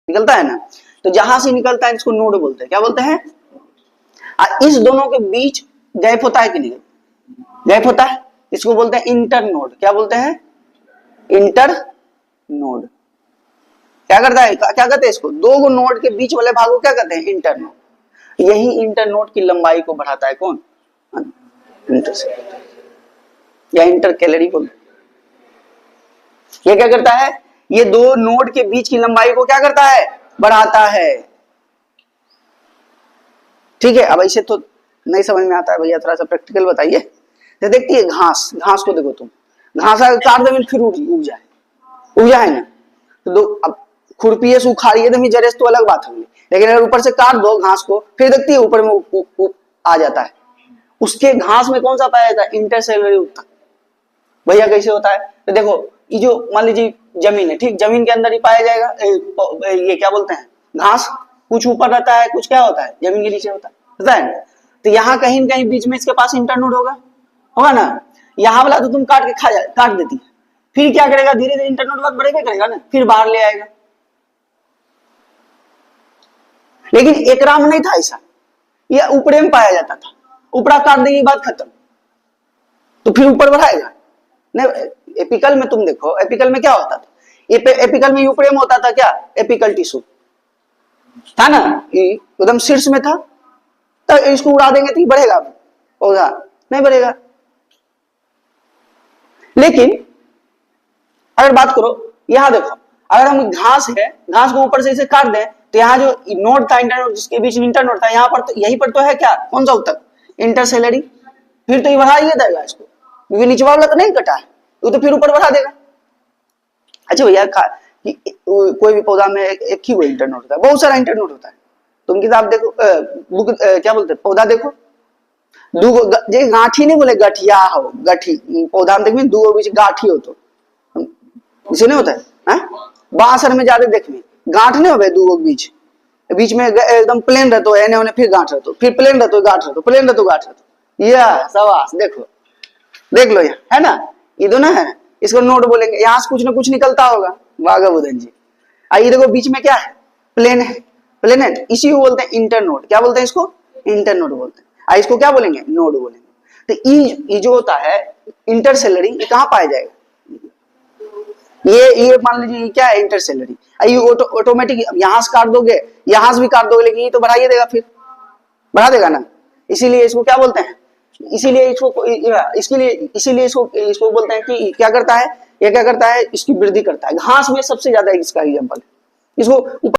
निकलता है ना, तो जहां से निकलता है इसको नोड बोलते हैं। क्या बोलते हैं? इस दोनों के बीच गैप होता है कि नहीं? गैप होता है, इसको बोलते हैं इंटर नोड। क्या बोलते हैं? Inter node. क्या करता है, क्या कहते हैं इसको? दो नोड के बीच वाले भाग को क्या कहते हैं? Inter node. यही इंटर नोड की लंबाई को बढ़ाता है कौन? इंटर या इंटर कैलोरी बोलते हैं। ये क्या करता है? ये दो नोड के बीच की लंबाई को क्या करता है? बढ़ाता है। ठीक है, अब ऐसे तो नहीं समझ में आता है भैया, थोड़ा सा प्रैक्टिकल बताइए। तो देखती है घास, घास को देखो तुम, घास काट दे फिर उग जाए, उग जाए ना, तो दो अब खुरपी से उखाड़ी है तो जड़े तो अलग बात होगी, लेकिन अगर ऊपर से काट दो घास को, फिर देखती है ऊपर में आ जाता है। उसके घास में कौन सा पाया जाता है? इंटरसेलुलर उत्तक। भैया कैसे होता है? तो देखो, ये जो मान लीजिए जमीन है, ठीक, जमीन के अंदर ही पाया जाएगा ये क्या बोलते हैं? घास। कुछ ऊपर रहता है, कुछ क्या होता है? जमीन के नीचे होता है ना। तो यहाँ कहीं कहीं बीच में इसके पास इंटरनोड होगा ना। यहाँ वाला तो तुम काट देती है, फिर क्या करेगा? धीरे धीरे इंटरनोड बात बढ़ेगा करेगा ना, फिर बाहर ले आएगा। लेकिन एकरा में नहीं था ऐसा, ये ऊपरे में पाया जाता था, ऊपरा काट देगी बात खत्म, तो फिर ऊपर बढ़ाएगा नहीं। एपिकल में तुम देखो, एपिकल में क्या होता था? एपिकल में ऊपरे में होता था क्या? एपिकल टिश्यू था ना, एकदम शीर्ष में था, तो इसको उड़ा देंगे तो बढ़ेगा पौधा? नहीं बढ़ेगा। लेकिन अगर बात करो, यहां देखो, अगर हम घास है, घास को ऊपर से इसे काट दें, तो यहाँ जो नोड था, इंटरनोड, जिसके बीच इंटरनोड था, यहाँ पर तो यहीं पर तो है क्या? कौन सा उत्तक? इंटरसेलरी। फिर तो ये बढ़ा ही देगा इसको, क्योंकि नीचे वाला तो नहीं कटा है, वो तो फिर ऊपर बढ़ा देगा। अच्छा भैया, कोई भी पौधा में एक ही वो इंटरनोड होता है, बहुत सारा इंटरनोड होता है। तुम किताब देखो, बुक क्या बोलते हैं, पौधा देखो, जे गांठी नहीं बोले, गठिया हो, गठी पौधा में देखिए दो बीच गांठी हो, तो इसे नहीं होता है। बांसर में ज्यादा देखिए गांठ नहीं हो दो बीच, बीच में एकदम प्लेन रहते हो, एने ओने फिर गांठ रहते हो, फिर प्लेन रहते हो, गांठ रहते हो, प्लेन रहते हो, गांठ रहते हो। यह सवास देखो, देख लो, यहाँ है ना, ये दोनों है, इसको नोड बोलेंगे। यहाँ से कुछ ना कुछ निकलता होगा, वागा बुधन जी। आइए देखो, बीच में क्या है? प्लेन है, प्लेन है, इसी को बोलते हैं इंटरनोड। क्या बोलते हैं इसको? इंटरनोड बोलते हैं। इसको क्या बोलेंगे? नोड बोलेंगे। तो ये जो होता है इंटरसेलरी, ये कहाँ पाया जाएगा? ये मान लीजिए क्या है? इंटरसेलरी। ये ऑटोमेटिक यहाँ से काट दोगे, यहाँ से भी काट दोगे, लेकिन ये तो बढ़ाइए देगा, फिर बढ़ा देगा ना। इसीलिए इसको क्या बोलते हैं? इसीलिए इसको बोलते हैं कि क्या करता है? ये क्या करता है? इसकी वृद्धि करता है। घास में सबसे ज्यादा इसका एग्जाम्पल, इसको